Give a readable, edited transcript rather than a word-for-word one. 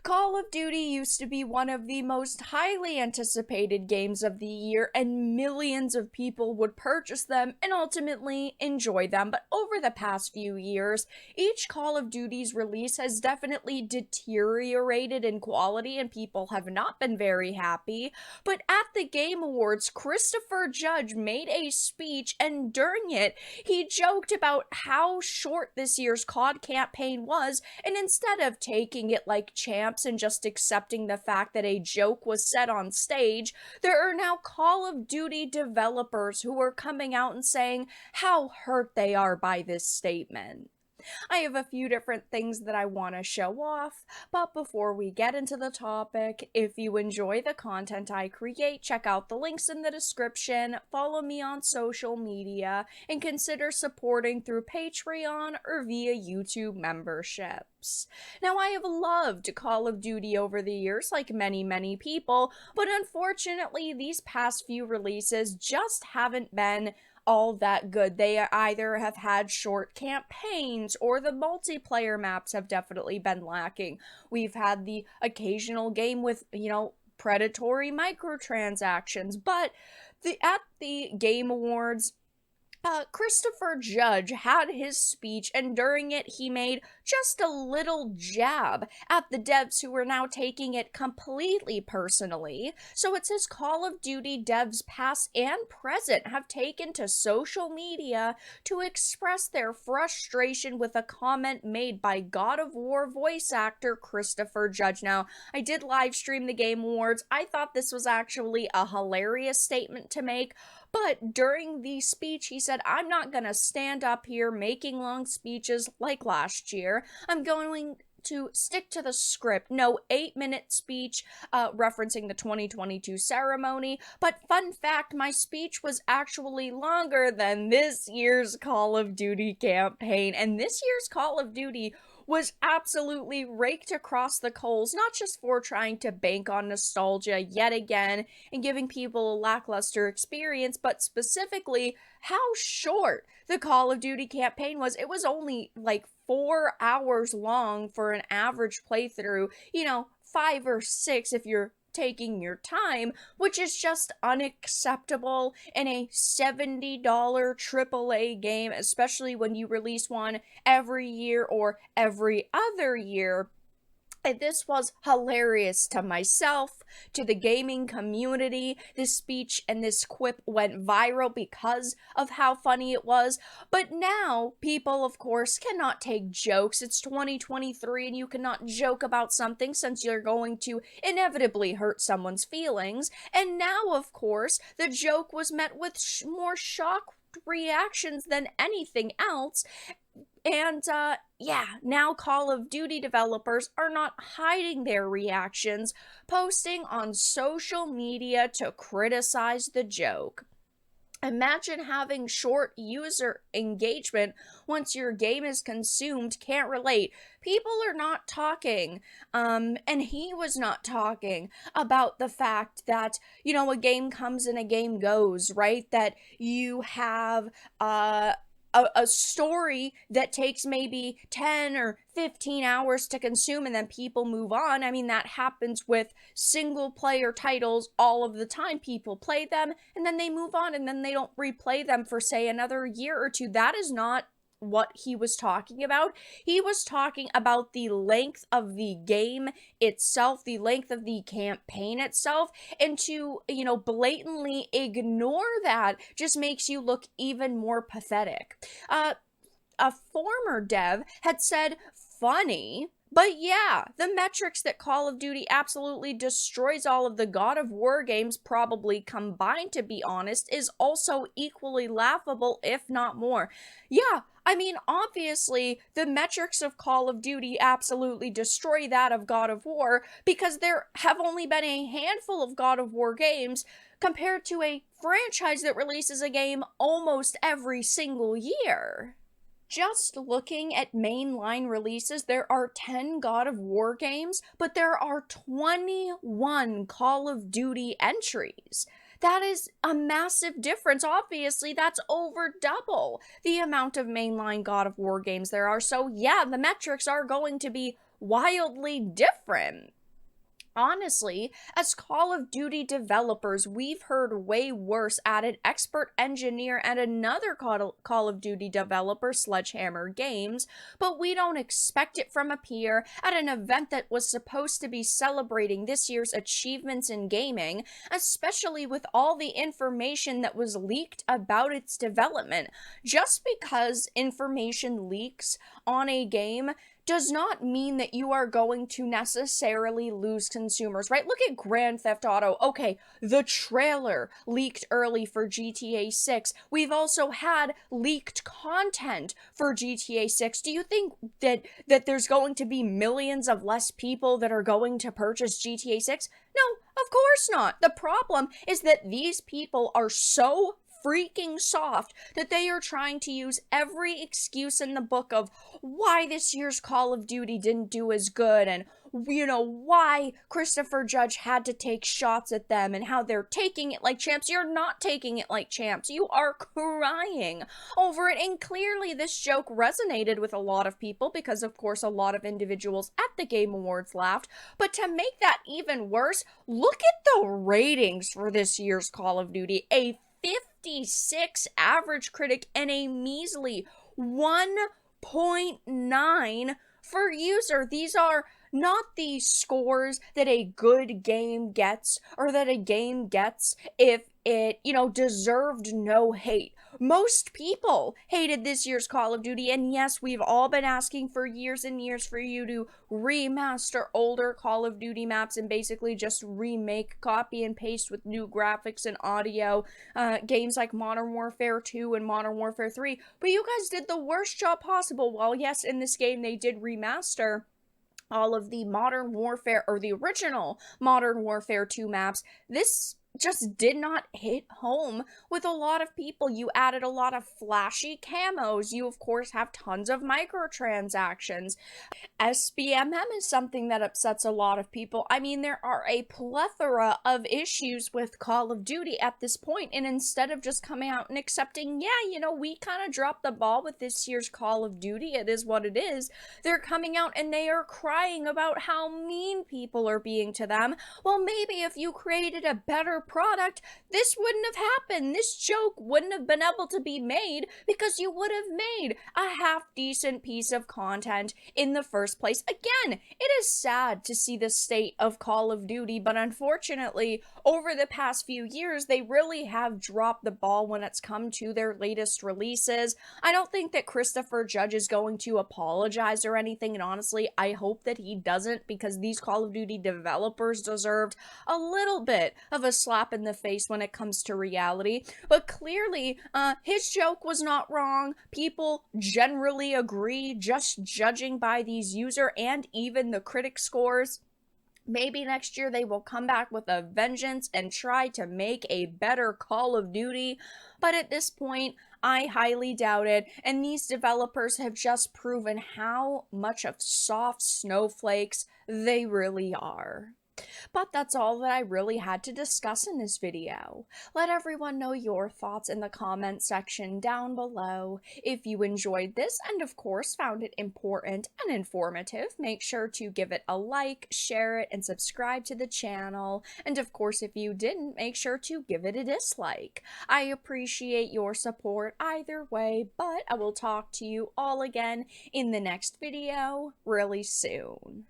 Call of Duty used to be one of the most highly anticipated games of the year, and millions of people would purchase them and ultimately enjoy them. But over the past few years, each Call of Duty's release has definitely deteriorated in quality, and people have not been very happy. But at the Game Awards, Christopher Judge made a speech, and during it, he joked about how short this year's COD campaign was, and instead of taking it like champs and just accepting the fact that a joke was said on stage, there are now Call of Duty developers who are coming out and saying how hurt they are by this statement. I have a few different things that I want to show off, but before we get into the topic, if you enjoy the content I create, check out the links in the description, follow me on social media, and consider supporting through Patreon or via YouTube memberships. Now, I have loved Call of Duty over the years, like many people, but unfortunately, these past few releases just haven't been all that good. They either have had short campaigns or the multiplayer maps have definitely been lacking. We've had the occasional game with, predatory microtransactions, but at the Game Awards, Christopher Judge had his speech, and during it, he made just a little jab at the devs who were now taking it completely personally. So it says Call of Duty devs past and present have taken to social media to express their frustration with a comment made by God of War voice actor Christopher Judge. Now, I did live stream the Game Awards. I thought this was actually a hilarious statement to make. But during the speech, he said, I'm not going to stand up here making long speeches like last year. I'm going to stick to the script. No 8-minute speech referencing the 2022 ceremony. But fun fact, my speech was actually longer than this year's Call of Duty campaign. And this year's Call of Duty was absolutely raked across the coals, not just for trying to bank on nostalgia yet again and giving people a lackluster experience, but specifically how short the Call of Duty campaign was. It was only like 4 hours long for an average playthrough, 5 or 6 if you're taking your time, which is just unacceptable in a $70 AAA game, especially when you release one every year or every other year. And this was hilarious to myself, to the gaming community. This speech and this quip went viral because of how funny it was. But now, people, of course, cannot take jokes. It's 2023 and you cannot joke about something since you're going to inevitably hurt someone's feelings. And now, of course, the joke was met with more shock reactions than anything else. And now Call of Duty developers are not hiding their reactions, posting on social media to criticize the joke. Imagine having short user engagement once your game is consumed. Can't relate. People are not talking, and he was not talking about the fact that, a game comes and a game goes, right? That you have, a story that takes maybe 10 or 15 hours to consume and then people move on. I mean, that happens with single player titles all of the time. People play them and then they move on and then they don't replay them for, say, another year or two. That is not what he was talking about. He was talking about the length of the game itself, the length of the campaign itself, and to, blatantly ignore that just makes you look even more pathetic. A former dev had said, funny. But yeah, the metrics that Call of Duty absolutely destroys all of the God of War games probably combined, to be honest, is also equally laughable, if not more. Yeah, I mean, obviously, the metrics of Call of Duty absolutely destroy that of God of War because there have only been a handful of God of War games compared to a franchise that releases a game almost every single year. Just looking at mainline releases, there are 10 God of War games, but there are 21 Call of Duty entries. That is a massive difference. Obviously, that's over double the amount of mainline God of War games there are. So yeah, the metrics are going to be wildly different. Honestly, as Call of Duty developers, we've heard way worse at an expert engineer and another Call of Duty developer, Sledgehammer Games, but we don't expect it from a peer at an event that was supposed to be celebrating this year's achievements in gaming, especially with all the information that was leaked about its development. Just because information leaks on a game does not mean that you are going to necessarily lose consumers, right? Look at Grand Theft Auto. Okay, the trailer leaked early for GTA 6. We've also had leaked content for GTA 6. Do you think that there's going to be millions of less people that are going to purchase GTA 6? No, of course not. The problem is that these people are so freaking soft that they are trying to use every excuse in the book of why this year's Call of Duty didn't do as good, and why Christopher Judge had to take shots at them, and how they're taking it like champs. You're not taking it like champs. You are crying over it. And clearly this joke resonated with a lot of people because, of course, a lot of individuals at the Game Awards laughed. But to make that even worse, look at the ratings for this year's Call of Duty. A 56 average critic and a measly 1.9 for user. These are not the scores that a good game gets, or that a game gets if it, deserved no hate. Most people hated this year's Call of Duty, and yes, we've all been asking for years and years for you to remaster older Call of Duty maps and basically just remake, copy and paste with new graphics and audio, games like Modern Warfare 2 and Modern Warfare 3, but you guys did the worst job possible. While yes, in this game they did remaster all of the Modern Warfare, or the original Modern Warfare 2 maps, this just did not hit home with a lot of people. You added a lot of flashy camos. You, of course, have tons of microtransactions. SBMM is something that upsets a lot of people. I mean, there are a plethora of issues with Call of Duty at this point, and instead of just coming out and accepting, yeah, we kind of dropped the ball with this year's Call of Duty, it is what it is, they're coming out and they are crying about how mean people are being to them. Well, maybe if you created a better product, this wouldn't have happened. This joke wouldn't have been able to be made because you would have made a half-decent piece of content in the first place. Again, it is sad to see the state of Call of Duty, but unfortunately, over the past few years, they really have dropped the ball when it's come to their latest releases. I don't think that Christopher Judge is going to apologize or anything, and honestly, I hope that he doesn't, because these Call of Duty developers deserved a little bit of a slap in the face when it comes to reality. But clearly, his joke was not wrong. People generally agree, just judging by these user and even the critic scores. Maybe next year they will come back with a vengeance and try to make a better Call of Duty, but at this point, I highly doubt it, and these developers have just proven how much of soft snowflakes they really are. But that's all that I really had to discuss in this video. Let everyone know your thoughts in the comment section down below. If you enjoyed this and of course found it important and informative, make sure to give it a like, share it, and subscribe to the channel. And of course, if you didn't, make sure to give it a dislike. I appreciate your support either way, but I will talk to you all again in the next video really soon.